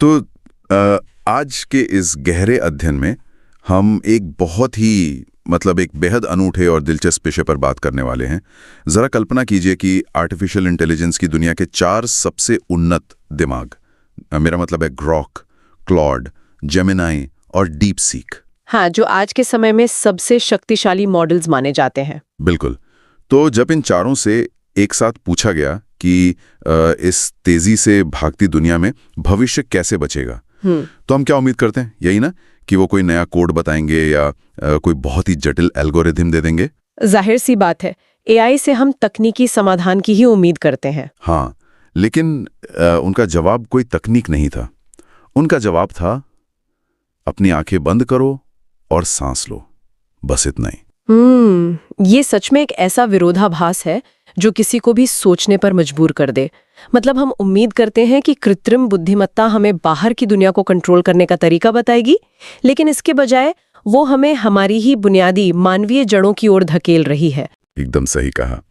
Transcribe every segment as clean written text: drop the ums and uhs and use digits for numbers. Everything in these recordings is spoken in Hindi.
तो आज के इस गहरे अध्ययन में हम एक बहुत ही एक बेहद अनूठे और दिलचस्प विषय पर बात करने वाले हैं। जरा कल्पना कीजिए कि आर्टिफिशियल इंटेलिजेंस की दुनिया के 4 सबसे उन्नत दिमाग, मेरा मतलब है ग्रॉक, क्लॉड, जेमिनाई और डीप सीक। हाँ, जो आज के समय में सबसे शक्तिशाली मॉडल्स माने जाते हैं। बिल्कुल। तो जब इन चारों से एक साथ पूछा गया कि इस तेजी से भागती दुनिया में भविष्य कैसे बचेगा, तो हम क्या उम्मीद करते हैं? यही ना कि वो कोई नया कोड बताएंगे या कोई बहुत ही जटिल एल्गोरिथम दे देंगे। जाहिर सी बात है, एआई से हम तकनीकी समाधान की ही उम्मीद करते हैं। हाँ, लेकिन उनका जवाब कोई तकनीक नहीं था। उनका जवाब था, अपनी आंखें बंद करो और सांस लो, बस इतना ही। ये सच में एक ऐसा विरोधाभास है जो किसी को भी सोचने पर मजबूर कर दे। मतलब हम उम्मीद करते हैं कि कृत्रिम बुद्धिमत्ता हमें बाहर की दुनिया को कंट्रोल करने का तरीका बताएगी, लेकिन इसके बजाय वो हमें हमारी ही बुनियादी मानवीय जड़ों की ओर धकेल रही है। एकदम सही कहा।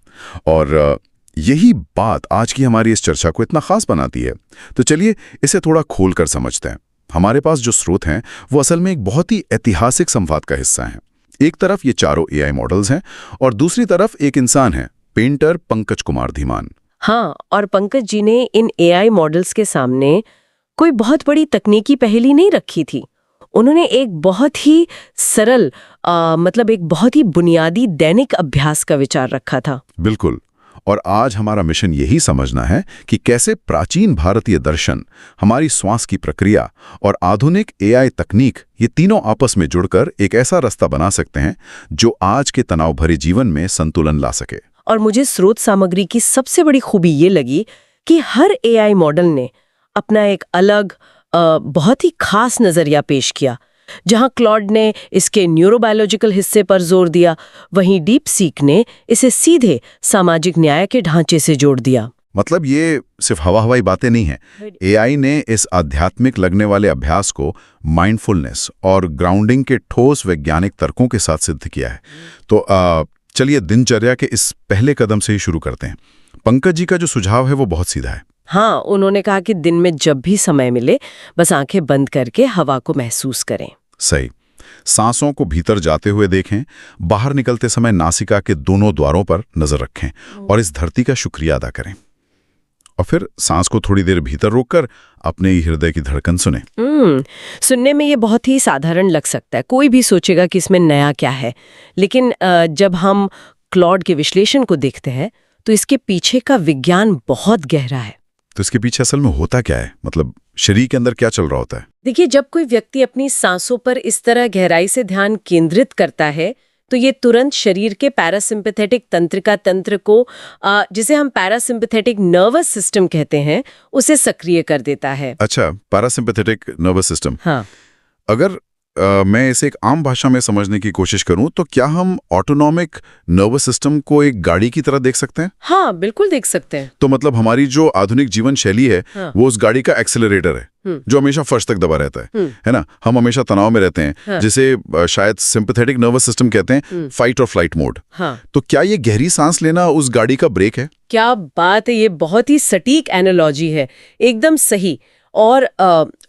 और यही बात आज की हमारी इस चर्चा को इतना खास बनाती है। तो चलिए इसे थोड़ा खोल कर समझते हैं। हमारे पास जो स्रोत हैं वो असल में एक बहुत ही ऐतिहासिक संवाद का हिस्सा हैं। एक तरफ ये चारों एआई मॉडल्स हैं और दूसरी तरफ एक इंसान है, पेंटर पंकज कुमार धीमान। हाँ, और पंकज जी ने इन एआई मॉडल्स के सामने कोई बहुत बड़ी तकनीकी पहेली नहीं रखी थी। उन्होंने एक बहुत ही सरल एक बहुत ही बुनियादी दैनिक अभ्यास का विचार रखा था। बिल्कुल। और आज हमारा मिशन यही समझना है कि कैसे प्राचीन भारतीय दर्शन, हमारी श्वास की प्रक्रिया और आधुनिक एआई तकनीक, ये तीनों आपस में जुड़कर एक ऐसा रास्ता बना सकते हैं जो आज के तनाव भरे जीवन में संतुलन ला सके। और मुझे स्रोत सामग्री की सबसे बड़ी खूबी ये लगी कि हर एआई मॉडल ने अपना एक अलग बहुत ही खास नजरिया पेश किया। जहां क्लॉड ने इसके न्यूरोबायोलॉजिकल हिस्से पर जोर दिया, वहीं डीप सीक ने इसे सीधे सामाजिक न्याय के ढांचे से जोड़ दिया। मतलब ये सिर्फ हवाई बातें नहीं हैं। एआई ने इस आध्यात्मिक लगने वाले अभ्यास को माइंडफुलनेस और ग्राउंडिंग के ठोस वैज्ञानिक तर्कों के साथ सिद्ध किया है। तो चलिए दिनचर्या के इस पहले कदम से ही शुरू करते हैं। पंकज जी का जो सुझाव है वो बहुत सीधा है। हाँ, उन्होंने कहा कि दिन में जब भी समय मिले बस आंखें बंद करके हवा को महसूस करें। सही। सांसों को भीतर जाते हुए देखें, बाहर निकलते समय नासिका के दोनों द्वारों पर नजर रखें और इस धरती का शुक्रिया अदा करें। और फिर सांस को थोड़ी देर भीतर रोककर अपने ही हृदय की धड़कन सुने। सुनने में ये बहुत ही साधारण लग सकता है, कोई भी सोचेगा कि इसमें नया क्या है। लेकिन जब हम क्लॉड के विश्लेषण को देखते हैं तो इसके पीछे का विज्ञान बहुत गहरा है। तो इसके पीछे असल में होता क्या है? मतलब शरीर के अंदर क्या चल रहा होता है? देखिए, जब कोई व्यक्ति अपनी सांसों पर इस तरह गहराई से ध्यान केंद्रित करता है तो ये तुरंत शरीर के पैरासिम्पैथेटिक तंत्रिका तंत्र को, जिसे हम पैरासिम्पैथेटिक नर्वस सिस्टम कहते हैं, उसे सक्रिय कर देता है। अच्छा, पैरासिम्पैथेटिक नर्वस सिस्टम। हाँ। अगर मैं इसे एक आम भाषा में समझने की कोशिश करूं तो क्या हम ऑटोनॉमिक नर्वस सिस्टम को एक गाड़ी की तरह देख सकते हैं? हाँ, बिल्कुल देख सकते हैं। तो मतलब हमारी जो आधुनिक जीवन शैली है, हाँ। वो उस गाड़ी का एक्सेलरेटर है, जो हमेशा फर्श तक दबा रहता है ना? हम हमेशा तनाव में रहते हैं। हाँ। जिसे शायद सिंपैथेटिक नर्वस सिस्टम कहते हैं, फाइट और फ्लाइट मोड। हाँ। तो क्या ये गहरी सांस लेना उस गाड़ी का ब्रेक है? क्या बात है, ये बहुत ही सटीक एनालॉजी है, एकदम सही। और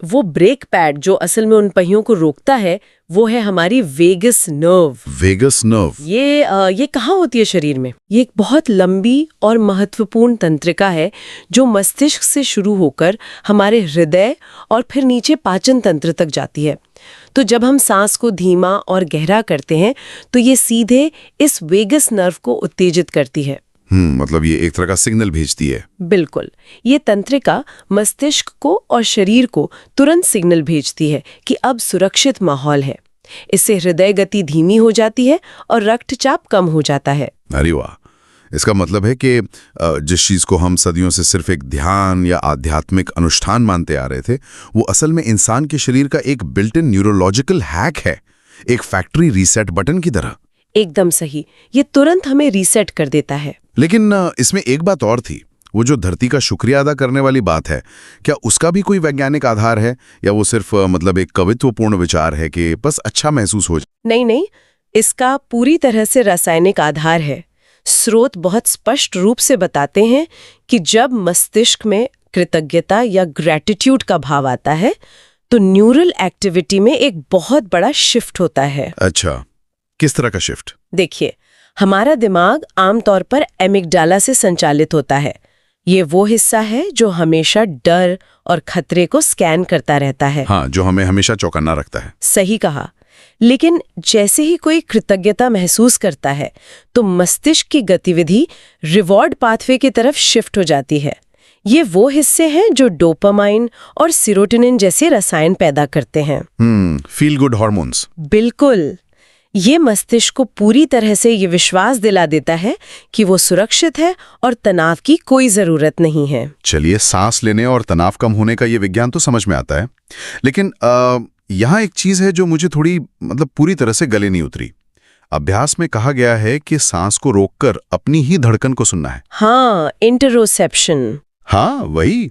वो ब्रेक पैड जो असल में उन पहियों को रोकता है वो है हमारी वेगस नर्व। वेगस नर्व ये कहाँ होती है शरीर में? ये एक बहुत लंबी और महत्वपूर्ण तंत्रिका है जो मस्तिष्क से शुरू होकर हमारे हृदय और फिर नीचे पाचन तंत्र तक जाती है। तो जब हम सांस को धीमा और गहरा करते हैं तो ये सीधे इस वेगस नर्व को उत्तेजित करती है। मतलब ये एक तरह का सिग्नल भेजती है। बिल्कुल। ये तंत्रिका मस्तिष्क को और शरीर को तुरंत सिग्नल भेजती है कि अब सुरक्षित माहौल है। इससे हृदय गति धीमी हो जाती है और रक्तचाप कम हो जाता है। अरे वाह! इसका मतलब है कि जिस चीज को हम सदियों से सिर्फ एक ध्यान या आध्यात्मिक अनुष्ठान मानते आ रहे थे, वो असल में इंसान के शरीर का एक बिल्ट इन न्यूरोलॉजिकल हैक है, एक फैक्ट्री रीसेट बटन की तरह। एकदम सही। ये तुरंत हमें रीसेट कर देता है। लेकिन इसमें एक बात और थी, वो जो धरती का शुक्रिया अदा करने वाली बात है, क्या उसका भी कोई वैज्ञानिक आधार है या वो सिर्फ एक कवित्वपूर्ण विचार है कि बस अच्छा महसूस हो जाए? नहीं, इसका पूरी तरह से रासायनिक आधार है। स्रोत बहुत स्पष्ट रूप से बताते हैं कि जब मस्तिष्क में कृतज्ञता या ग्रैटिट्यूड का भाव आता है तो न्यूरल एक्टिविटी में एक बहुत बड़ा शिफ्ट होता है। अच्छा, किस तरह का शिफ्ट? देखिए, हमारा दिमाग आमतौर पर एमिगडाला से संचालित होता है। ये वो हिस्सा है जो हमेशा डर और खतरे को स्कैन करता रहता है। हाँ, जो हमें हमेशा चौकन्ना रखता है। सही कहा। लेकिन जैसे ही कोई कृतज्ञता महसूस करता है तो मस्तिष्क की गतिविधि रिवॉर्ड पाथवे की तरफ शिफ्ट हो जाती है। ये वो हिस्से हैं जो डोपामाइन और सीरोटोनिन जैसे रसायन पैदा करते हैं। Feel good hormones. बिल्कुल। ये मस्तिष्क को पूरी तरह से ये विश्वास दिला देता है कि वो सुरक्षित है और तनाव की कोई जरूरत नहीं है। चलिए, सांस लेने और तनाव कम होने का ये विज्ञान तो समझ में आता है, लेकिन यहाँ एक चीज है जो मुझे थोड़ी पूरी तरह से गले नहीं उतरी। अभ्यास में कहा गया है कि सांस को रोककर अपनी ही धड़कन को सुनना है। हाँ, इंटरोसेप्शन। हाँ, वही।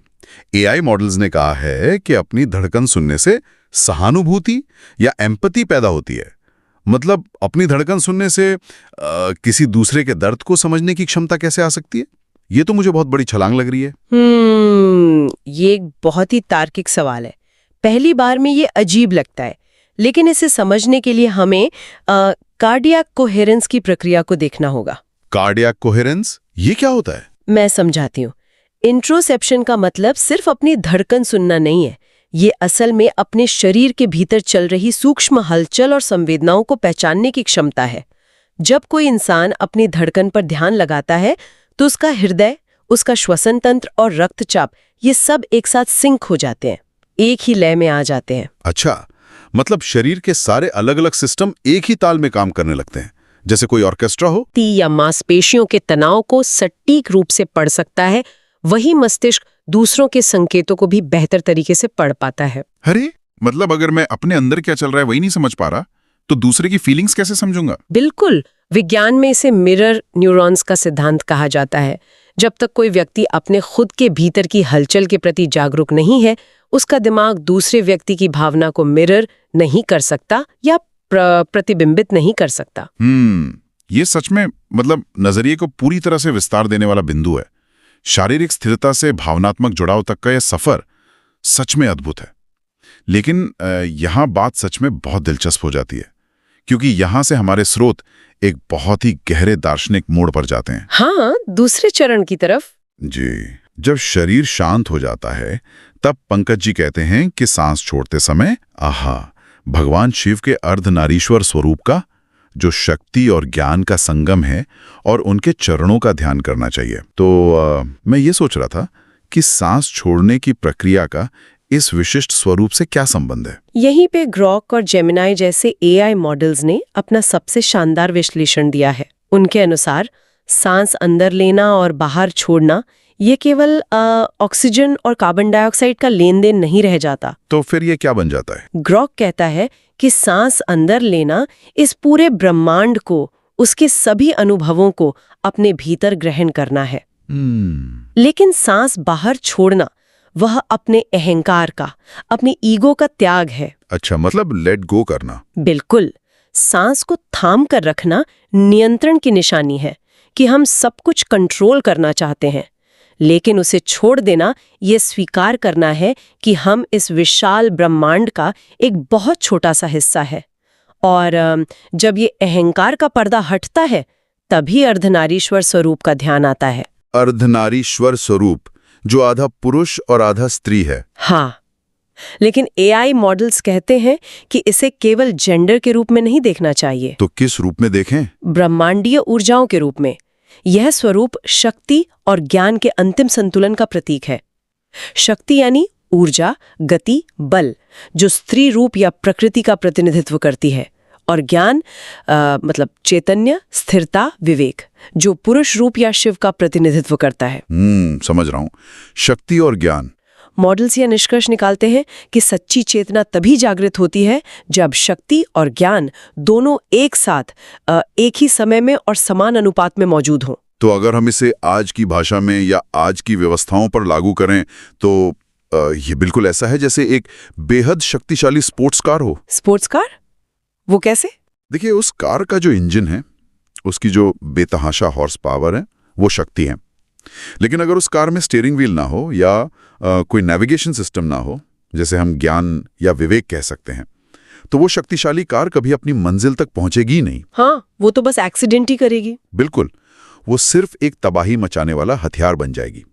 एआई मॉडल्स ने कहा है कि अपनी धड़कन सुनने से सहानुभूति या एम्पैथी पैदा होती है। मतलब अपनी धड़कन सुनने से किसी दूसरे के दर्द को समझने की क्षमता कैसे आ सकती है? ये तो मुझे बहुत बड़ी छलांग लग रही है। ये एक बहुत ही तार्किक सवाल है। पहली बार में ये अजीब लगता है, लेकिन इसे समझने के लिए हमें कार्डियक कोहेरेंस की प्रक्रिया को देखना होगा। Cardiac coherence? ये क्या होता है? मैं समझाती हूँ। इंट्रोसेप्शन का मतलब सिर्फ अपनी धड़कन सुनना नहीं है। ये असल में अपने शरीर के भीतर चल रही सूक्ष्म हलचल और संवेदनाओं को पहचानने की क्षमता है। जब कोई इंसान अपनी धड़कन पर ध्यान लगाता है तो उसका हृदय, उसका श्वसन तंत्र और रक्तचाप ये सब एक साथ सिंक हो जाते हैं, एक ही लय में आ जाते हैं। अच्छा, मतलब शरीर के सारे अलग अलग सिस्टम एक ही ताल में काम करने लगते हैं, जैसे कोई ऑर्केस्ट्रा हो। या मांसपेशियों के तनाव को सटीक रूप से पढ़ सकता है, वही मस्तिष्क दूसरों के संकेतों को भी बेहतर तरीके से पढ़ पाता है। अरे, मतलब अगर मैं अपने अंदर क्या चल रहा है वही नहीं समझ पा रहा, तो दूसरे की फीलिंग्स कैसे समझूंगा? बिल्कुल। विज्ञान में इसे मिरर न्यूरॉन्स का सिद्धांत कहा जाता है। जब तक कोई व्यक्ति अपने खुद के भीतर की हलचल के प्रति जागरूक नहीं है, उसका दिमाग दूसरे व्यक्ति की भावना को मिरर नहीं कर सकता या प्रतिबिंबित नहीं कर सकता। ये सच में नजरिए को पूरी तरह से विस्तार देने वाला बिंदु है। शारीरिक स्थिरता से भावनात्मक जुड़ाव तक का यह सफर सच में अद्भुत है। लेकिन यहाँ बात सच में बहुत दिलचस्प हो जाती है, क्योंकि यहाँ से हमारे स्रोत एक बहुत ही गहरे दार्शनिक मोड़ पर जाते हैं। हाँ, दूसरे चरण की तरफ। जी, जब शरीर शांत हो जाता है तब पंकज जी कहते हैं कि सांस छोड़ते समय भगवान शिव के अर्धनारीश्वर स्वरूप का, जो शक्ति और ज्ञान का संगम है, और उनके चरणों का ध्यान करना चाहिए। तो मैं ये सोच रहा था कि सांस छोड़ने की प्रक्रिया का इस विशिष्ट स्वरूप से क्या संबंध है? यहीं पे ग्रॉक और जेमिनाई जैसे एआई मॉडल्स ने अपना सबसे शानदार विश्लेषण दिया है। उनके अनुसार सांस अंदर लेना और बाहर छोड़ना ये केवल ऑक्सीजन और कार्बन डाइऑक्साइड का लेन देन नहीं रह जाता। तो फिर ये क्या बन जाता है? ग्रॉक कहता है कि सांस अंदर लेना इस पूरे ब्रह्मांड को, उसके सभी अनुभवों को अपने भीतर ग्रहण करना है। लेकिन सांस बाहर छोड़ना वह अपने अहंकार का, अपने ईगो का त्याग है। अच्छा, मतलब लेट गो करना। बिल्कुल। सांस को थाम कर रखना नियंत्रण की निशानी है कि हम सब कुछ कंट्रोल करना चाहते हैं, लेकिन उसे छोड़ देना ये स्वीकार करना है कि हम इस विशाल ब्रह्मांड का एक बहुत छोटा सा हिस्सा है। और जब ये अहंकार का पर्दा हटता है तभी अर्धनारीश्वर स्वरूप का ध्यान आता है। अर्धनारीश्वर स्वरूप, जो आधा पुरुष और आधा स्त्री है। हाँ, लेकिन एआई मॉडल्स कहते हैं कि इसे केवल जेंडर के रूप में नहीं देखना चाहिए। तो किस रूप में देखें? ब्रह्मांडीय ऊर्जाओं के रूप में। यह स्वरूप शक्ति और ज्ञान के अंतिम संतुलन का प्रतीक है। शक्ति यानी ऊर्जा, गति, बल, जो स्त्री रूप या प्रकृति का प्रतिनिधित्व करती है, और ज्ञान मतलब चैतन्य, स्थिरता, विवेक, जो पुरुष रूप या शिव का प्रतिनिधित्व करता है। समझ रहा हूँ। शक्ति और ज्ञान। मॉडल्स यह निष्कर्ष निकालते हैं कि सच्ची चेतना तभी जागृत होती है जब शक्ति और ज्ञान दोनों एक साथ एक ही समय में और समान अनुपात में मौजूद हों। तो अगर हम इसे आज की भाषा में या आज की व्यवस्थाओं पर लागू करें तो ये बिल्कुल ऐसा है जैसे एक बेहद शक्तिशाली स्पोर्ट्स कार हो। Sports car? वो कैसे? देखिए, उस कार का जो इंजन है, उसकी जो बेतहाशा हॉर्स पावर है, वो शक्ति है। लेकिन अगर उस कार में स्टीयरिंग व्हील ना हो या कोई नेविगेशन सिस्टम ना हो, जैसे हम ज्ञान या विवेक कह सकते हैं, तो वो शक्तिशाली कार कभी अपनी मंजिल तक पहुंचेगी ही नहीं। हाँ, वो तो बस एक्सीडेंट ही करेगी। बिल्कुल, वो सिर्फ एक तबाही मचाने वाला हथियार बन जाएगी।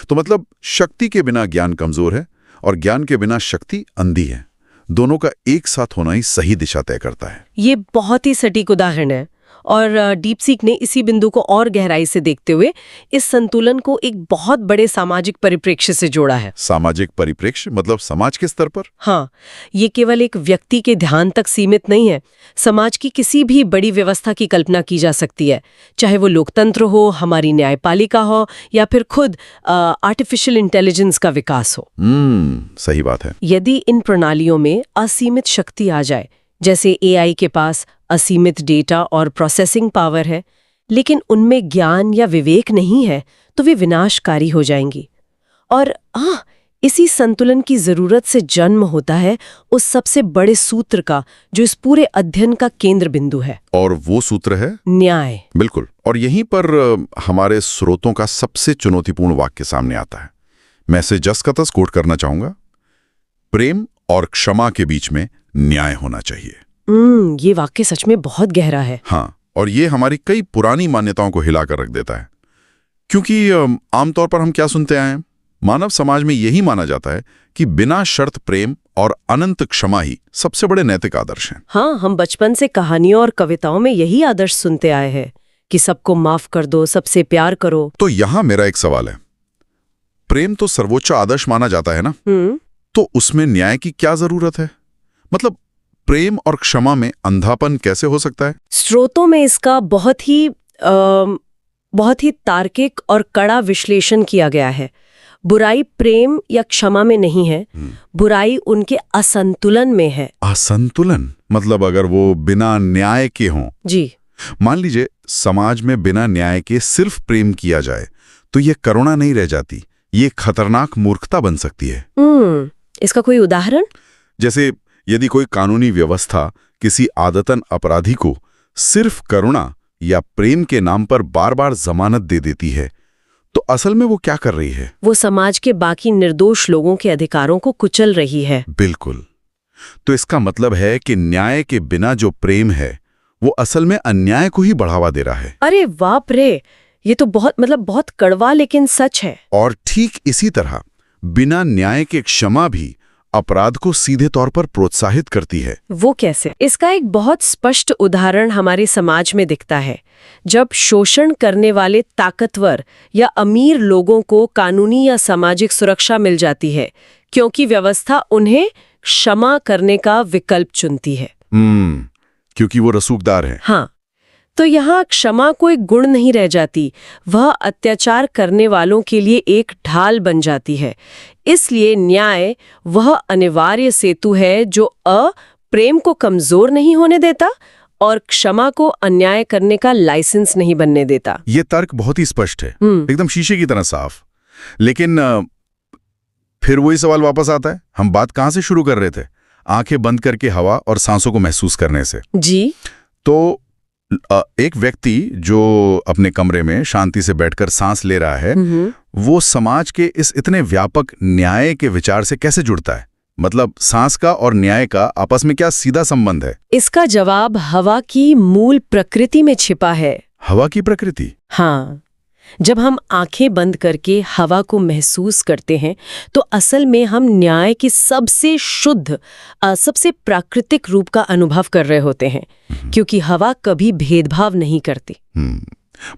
तो मतलब शक्ति के बिना ज्ञान कमजोर है और ज्ञान के बिना शक्ति अंधी है। दोनों का एक साथ होना ही सही दिशा तय करता है। ये बहुत ही सटीक उदाहरण है और डीप सीक ने इसी बिंदु को और गहराई से देखते हुए इस संतुलन को एक बहुत बड़े सामाजिक परिप्रेक्ष्य से जोड़ा है। सामाजिक परिप्रेक्ष्य मतलब समाज के स्तर पर? हाँ, ये केवल एक व्यक्ति के ध्यान तक सीमित नहीं है। समाज की किसी भी बड़ी व्यवस्था की कल्पना की जा सकती है, चाहे वो लोकतंत्र हो, हमारी न्यायपालिका हो या फिर खुद आर्टिफिशियल इंटेलिजेंस का विकास हो। सही बात है। यदि इन प्रणालियों में असीमित शक्ति आ जाए, जैसे एआई के पास असीमित डेटा और प्रोसेसिंग पावर है, लेकिन उनमें ज्ञान या विवेक नहीं है, तो वे विनाशकारी हो जाएंगी। और इसी संतुलन की जरूरत से जन्म होता है उस सबसे बड़े सूत्र का, जो इस पूरे अध्ययन का केंद्र बिंदु है। और वो सूत्र है न्याय। बिल्कुल। और यहीं पर हमारे स्रोतों का सबसे चुनौतीपूर्ण वाक्य सामने आता है। मैं इसे जस का तस कोट करना चाहूंगा। प्रेम और क्षमा के बीच में न्याय होना चाहिए। ये वाक्य सच में बहुत गहरा है। हाँ, और ये हमारी कई पुरानी मान्यताओं को हिलाकर रख देता है। क्योंकि आमतौर पर हम क्या सुनते आए हैं, मानव समाज में यही माना जाता है कि बिना शर्त प्रेम और अनंत क्षमा ही सबसे बड़े नैतिक आदर्श हैं। हाँ, हम बचपन से कहानियों और कविताओं में यही आदर्श सुनते आए हैं कि सबको माफ कर दो, सबसे प्यार करो। तो यहां मेरा एक सवाल है, प्रेम तो सर्वोच्च आदर्श माना जाता है ना, तो उसमें न्याय की क्या जरूरत है? मतलब प्रेम और क्षमा में अंधापन कैसे हो सकता है? स्रोतों में इसका बहुत ही तार्किक और कड़ा विश्लेषण किया गया है। बुराई प्रेम या क्षमा में नहीं है, बुराई उनके असंतुलन में है। असंतुलन मतलब अगर वो बिना न्याय के हों? जी। मान लीजिए समाज में बिना न्याय के सिर्फ प्रेम किया जाए, तो ये करुणा नहीं रह जाती, ये खतरनाक मूर्खता बन सकती है। इसका कोई उदाहरण? जैसे यदि कोई कानूनी व्यवस्था किसी आदतन अपराधी को सिर्फ करुणा या प्रेम के नाम पर बार बार जमानत दे देती है, तो असल में वो क्या कर रही है? वो समाज के बाकी निर्दोष लोगों के अधिकारों को कुचल रही है। बिल्कुल। तो इसका मतलब है कि न्याय के बिना जो प्रेम है, वो असल में अन्याय को ही बढ़ावा दे रहा है। अरे बाप रे, ये तो बहुत कड़वा लेकिन सच है। और ठीक इसी तरह बिना न्याय के क्षमा भी अपराध को सीधे तौर पर प्रोत्साहित करती है। वो कैसे? इसका एक बहुत स्पष्ट उदाहरण हमारे समाज में दिखता है। जब शोषण करने वाले ताकतवर या अमीर लोगों को कानूनी या सामाजिक सुरक्षा मिल जाती है, क्योंकि व्यवस्था उन्हें क्षमा करने का विकल्प चुनती है। क्योंकि वो रसूखदार है। हाँ, तो यहाँ क्षमा कोई गुण नहीं रह जाती, वह अत्याचार करने वालों के लिए एक ढाल बन जाती है। इसलिए न्याय वह अनिवार्य सेतु है जो प्रेम को कमजोर नहीं होने देता और क्षमा को अन्याय करने का लाइसेंस नहीं बनने देता। ये तर्क बहुत ही स्पष्ट है, एकदम शीशे की तरह साफ। लेकिन फिर वही सवाल वापस आता है, हम बात कहाँ से शुरू कर रहे थे? आंखें बंद करके हवा और सांसों को महसूस करने से। जी। तो एक व्यक्ति जो अपने कमरे में शांति से बैठकर सांस ले रहा है, वो समाज के इस इतने व्यापक न्याय के विचार से कैसे जुड़ता है? मतलब सांस का और न्याय का आपस में क्या सीधा संबंध है? इसका जवाब हवा की मूल प्रकृति में छिपा है। हवा की प्रकृति? हाँ, जब हम आंखें बंद करके हवा को महसूस करते हैं, तो असल में हम न्याय की सबसे शुद्ध, सबसे प्राकृतिक रूप का अनुभव कर रहे होते हैं, क्योंकि हवा कभी भेदभाव नहीं करती।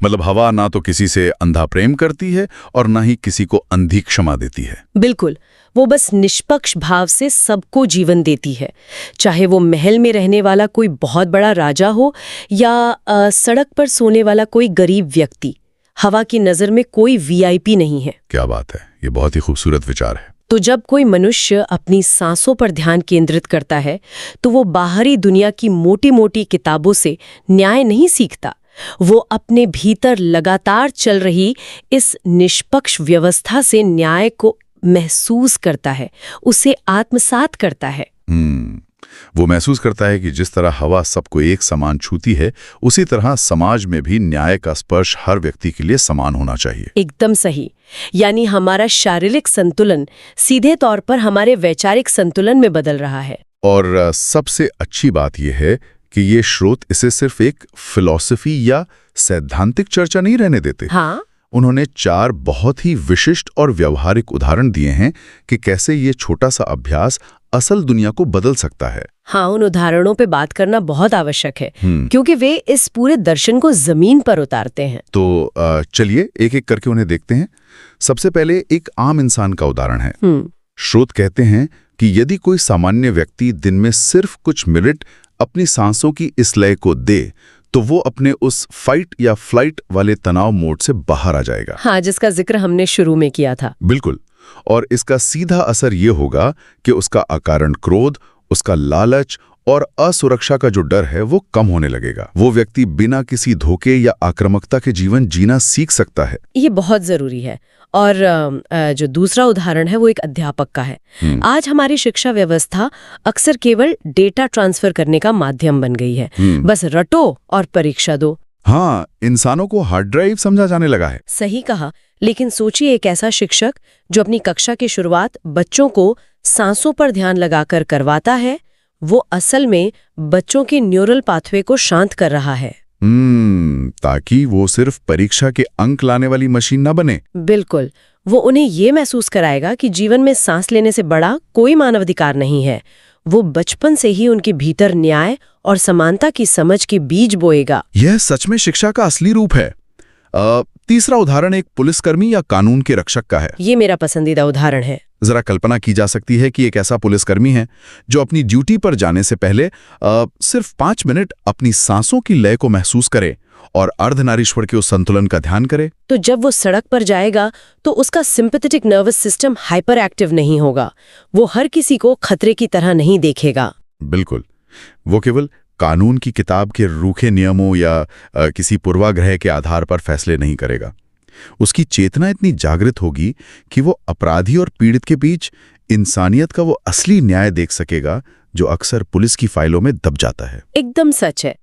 मतलब हवा ना तो किसी से अंधा प्रेम करती है और ना ही किसी को अंधी क्षमा देती है। बिल्कुल, वो बस निष्पक्ष भाव से सबको जीवन देती है, चाहे वो महल में रहने वाला कोई बहुत बड़ा राजा हो या सड़क पर सोने वाला कोई गरीब व्यक्ति। हवा की नजर में कोई वीआईपी नहीं है। क्या बात है, ये बहुत ही खूबसूरत विचार है। तो जब कोई मनुष्य अपनी सांसों पर ध्यान केंद्रित करता है, तो वो बाहरी दुनिया की मोटी मोटी किताबों से न्याय नहीं सीखता, वो अपने भीतर लगातार चल रही इस निष्पक्ष व्यवस्था से न्याय को महसूस करता है, उसे आत्मसात करता है। वो महसूस करता है कि जिस तरह हवा सबको एक समान छूती है, उसी तरह समाज में भी न्याय का स्पर्श हर व्यक्ति के लिए समान होना चाहिए। एकदम सही। यानी हमारा शारीरिक संतुलन सीधे तौर पर हमारे वैचारिक संतुलन में बदल रहा है। और सबसे अच्छी बात यह है कि ये स्रोत इसे सिर्फ एक फिलॉसफी या सैद्धांतिक चर्चा नहीं रहने देते। हाँ, उन्होंने 4 बहुत ही विशिष्ट और व्यवहारिक उदाहरण दिए हैं कि कैसे ये छोटा सा अभ्यास असल दुनिया को बदल सकता है। हाँ, उन उदाहरणों पे बात करना बहुत आवश्यक है, क्योंकि वे इस पूरे दर्शन को जमीन पर उतारते हैं। तो चलिए एक एक करके उन्हें देखते हैं। सबसे पहले एक आम इंसान का उदाहरण है। स्रोत कहते हैं कि यदि कोई सामान्य व्यक्ति दिन में सिर्फ कुछ मिनट अपनी सांसों की इस लय को दे, तो वो अपने उस फाइट या फ्लाइट वाले तनाव मोड से बाहर आ जाएगा। हाँ, जिसका जिक्र हमने शुरू में किया था। बिल्कुल। और इसका सीधा असर ये होगा कि उसका अकारण क्रोध, उसका लालच और असुरक्षा का जो डर है वो कम होने लगेगा। वो व्यक्ति बिना किसी धोखे या आक्रामकता के जीवन जीना सीख सकता है। ये बहुत जरूरी है। और जो दूसरा उदाहरण है वो एक अध्यापक का है। आज हमारी शिक्षा व्यवस्था अक्सर केवल डेटा ट्रांसफर करने का माध्यम बन गई है। बस रटो और परीक्षा दो। हाँ, इंसानों को हार्ड ड्राइव समझा जाने लगा है। सही कहा। लेकिन सोचिए, एक ऐसा शिक्षक जो अपनी कक्षा की शुरुआत बच्चों को सांसों पर ध्यान लगाकर करवाता है, वो असल में बच्चों के न्यूरल पाथवे को शांत कर रहा है। ताकि वो सिर्फ परीक्षा के अंक लाने वाली मशीन न बने। बिल्कुल। वो उन्हें ये महसूस कराएगा कि जीवन में सांस लेने से बड़ा कोई मानवाधिकार नहीं है। वो बचपन से ही उनके भीतर न्याय और समानता की समझ के बीज बोएगा। यह सच में शिक्षा का असली रूप है। तीसरा उदाहरण एक पुलिसकर्मी या कानून के रक्षक का है। ये मेरा पसंदीदा उदाहरण है। जरा कल्पना की जा सकती है कि एक ऐसा पुलिसकर्मी है जो अपनी ड्यूटी पर जाने से पहले सिर्फ 5 मिनट अपनी सांसों की लय को महसूस करे और अर्धनारीश्वर के उस संतुलन का ध्यान करे। तो जब वो सड़क पर जाएगा तो उसका sympathetic nervous system hyper active नहीं होगा। वो हर किसी को खतरे की तरह नहीं देखेगा। बिल्कुल। वो केवल कानून की किताब के रूखे नियमों या किसी पूर्वाग्रह के आधार पर फैसले नहीं करेगा। उसकी चेतना इतनी जागृत होगी कि वो अपराधी और पीड़ित के बीच इंसानियत का वो असली न्याय देख सकेगा जो अक्सर पुलिस की फाइलों में दब जाता है। एकदम सच है।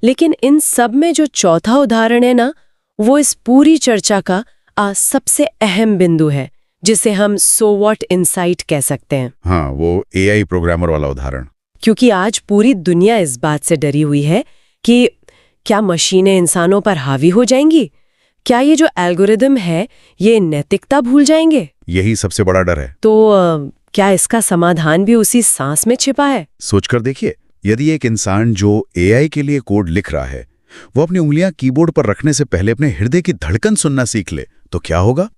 लेकिन इन सब में जो चौथा उदाहरण है ना, वो इस पूरी चर्चा का सबसे अहम बिंदु है, जिसे हम सो व्हाट इनसाइट कह सकते हैं। हाँ, वो एआई प्रोग्रामर वाला उदाहरण। क्योंकि आज पूरी दुनिया इस बात से डरी हुई है कि क्या मशीनें इंसानों पर हावी हो जाएंगी? क्या ये जो एल्गोरिदम है ये नैतिकता भूल जाएंगे? यही सबसे बड़ा डर है। तो क्या इसका समाधान भी उसी सांस में छिपा है? सोचकर देखिए, यदि एक इंसान जो एआई के लिए कोड लिख रहा है वो अपनी उंगलियां कीबोर्ड पर रखने से पहले अपने हृदय की धड़कन सुनना सीख ले, तो क्या होगा?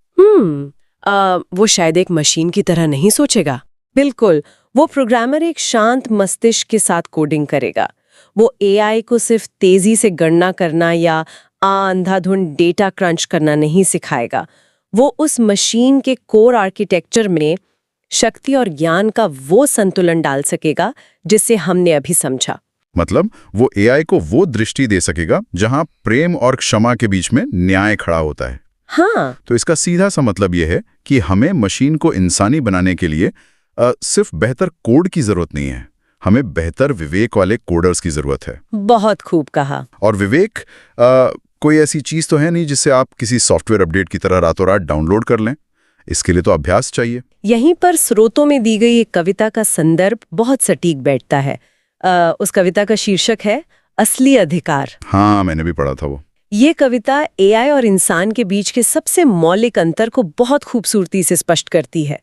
वो शायद एक मशीन की तरह नहीं सोचेगा। बिल्कुल। वो प्रोग्रामर एक शांत मस्तिष्क के साथ कोडिंग करेगा। वो एआई को सिर्फ तेजी से गणना करना या अंधाधुंध डेटा क्रंच करना नहीं सिखाएगा। वो उस मशीन के कोर आर्किटेक्चर में शक्ति और ज्ञान का वो संतुलन डाल सकेगा जिसे हमने अभी समझा। मतलब वो एआई को वो दृष्टि दे सकेगा जहां प्रेम और क्षमा के बीच में न्याय खड़ा होता है। हाँ। तो इसका सीधा सा मतलब यह है कि हमें मशीन को इंसानी बनाने के लिए सिर्फ बेहतर कोड की जरूरत नहीं है, हमें बेहतर विवेक वाले कोडर्स की जरूरत है। बहुत खूब कहा। और विवेक कोई ऐसी चीज तो है नहीं जिसे आप किसी सॉफ्टवेयर अपडेट की तरह रातों रात डाउनलोड कर लें। इसके लिए तो अभ्यास चाहिए। यहीं पर स्रोतों में दी गई एक कविता का संदर्भ बहुत सटीक बैठता है। उस कविता का शीर्षक है असली अधिकार। हाँ, मैंने भी पढ़ा था वो। ये कविता एआई और इंसान के बीच के सबसे मौलिक अंतर को बहुत खूबसूरती से स्पष्ट करती है।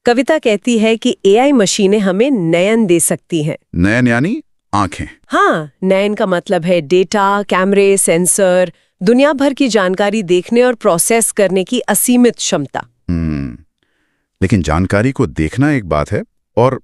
कविता कहती है कि एआई मशीनें हमें नयन दे सकती हैं। नयन यानी आंखें। हाँ, नयन का मतलब है डेटा, कैमरे, सेंसर, दुनिया भर की जानकारी देखने और प्रोसेस करने की असीमित क्षमता। लेकिन जानकारी को देखना एक बात है और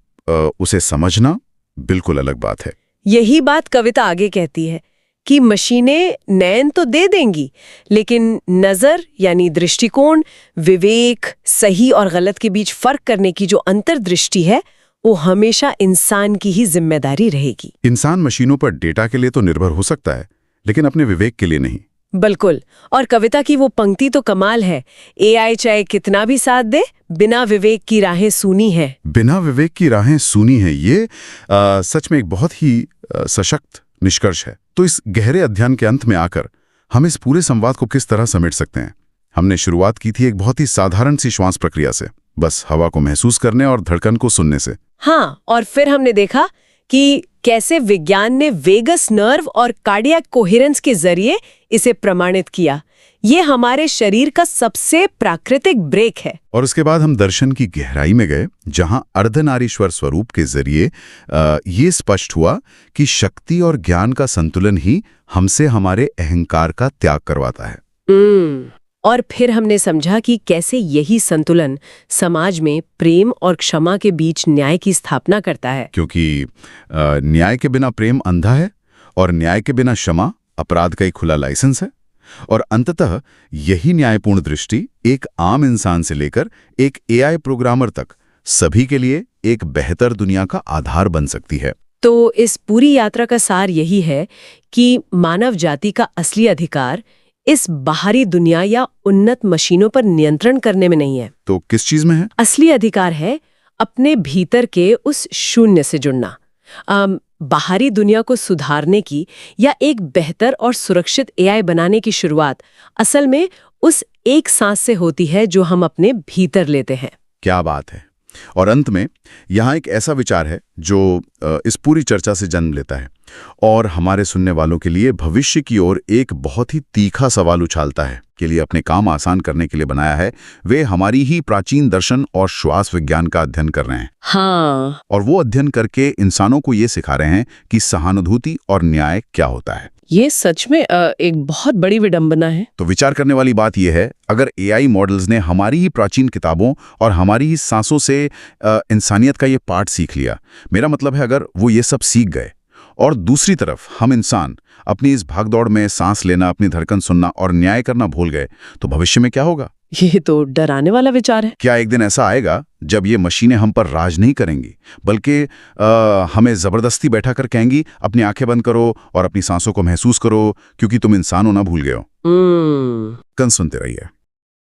उसे समझना बिल्कुल अलग बात है। यही बात कविता आगे कहती है कि मशीनें नयन तो दे देंगी, लेकिन नजर यानी दृष्टिकोण, विवेक, सही और गलत के बीच फर्क करने की जो अंतर्दृष्टि है वो हमेशा इंसान की ही जिम्मेदारी रहेगी। इंसान मशीनों पर डेटा के लिए तो निर्भर हो सकता है, लेकिन अपने विवेक के लिए नहीं। बिल्कुल। और कविता की वो पंक्ति तो कमाल है, एआई चाहे कितना भी साथ दे, बिना विवेक की राहें सूनी है। बिना विवेक की राहें सूनी है, ये सच में एक बहुत ही सशक्त निष्कर्ष है। तो इस गहरे अध्ययन के अंत में आकर हम इस पूरे संवाद को किस तरह समेट सकते हैं? हमने शुरुआत की थी एक बहुत ही साधारण सी श्वास प्रक्रिया से, बस हवा को महसूस करने और धड़कन को सुनने से। हाँ, और फिर हमने देखा कि कैसे विज्ञान ने वेगस नर्व और कार्डियक कोहेरेंस के जरिए इसे प्रमाणित किया। ये हमारे शरीर का सबसे प्राकृतिक ब्रेक है। और उसके बाद हम दर्शन की गहराई में गए, जहां अर्धनारीश्वर स्वरूप के जरिए ये स्पष्ट हुआ कि शक्ति और ज्ञान का संतुलन ही हमसे हमारे अहंकार का त्याग करवाता है। और फिर हमने समझा कि कैसे यही संतुलन समाज में प्रेम और क्षमा के बीच न्याय की स्थापना करता है। क्योंकि न्याय के बिना प्रेम अंधा है और न्याय के बिना क्षमा अपराध का एक खुला लाइसेंस है। और अंततः यही न्यायपूर्ण दृष्टि एक आम इंसान से लेकर एक एआई प्रोग्रामर तक सभी के लिए एक बेहतर दुनिया का आधार बन सकती है। तो इस पूरी यात्रा का सार यही है कि मानव जाति का असली अधिकार इस बाहरी दुनिया या उन्नत मशीनों पर नियंत्रण करने में नहीं है। तो किस चीज में है? असली अधिकार है अपने भीतर के उस शून्य से जुड़ना। बाहरी दुनिया को सुधारने की या एक बेहतर और सुरक्षित एआई बनाने की शुरुआत असल में उस एक सांस से होती है जो हम अपने भीतर लेते हैं। क्या बात है। और अंत में यहाँ एक ऐसा विचार है जो इस पूरी चर्चा से जन्म लेता है और हमारे सुनने वालों के लिए भविष्य की ओर एक बहुत ही तीखा सवाल उछालता है, के लिए अपने काम आसान करने के लिए बनाया है। वे हमारी ही प्राचीन दर्शन और श्वास विज्ञान का अध्ययन कर रहे हैं। हाँ। और वो अध्ययन करके इंसानों को ये सिखा रहे हैं कि सहानुभूति और न्याय क्या होता है। ये सच में एक बहुत बड़ी विडंबना है। तो विचार करने वाली बात यह है, अगर एआई मॉडल्स ने हमारी ही प्राचीन किताबों और हमारी ही सांसों से इंसानियत का ये पाठ सीख लिया, मेरा मतलब है अगर वो ये सब सीख गए और दूसरी तरफ हम इंसान अपनी इस भागदौड़ में सांस लेना, अपनी धड़कन सुनना और न्याय करना भूल गए, तो भविष्य में क्या होगा? ये तो डराने वाला विचार है। क्या एक दिन ऐसा आएगा जब ये मशीनें हम पर राज नहीं करेंगी, बल्कि हमें जबरदस्ती बैठा कर कहेंगी अपनी आंखें बंद करो और अपनी सांसों को महसूस करो, क्योंकि तुम इंसान होना भूल गए हो। कन सुनते रहिए।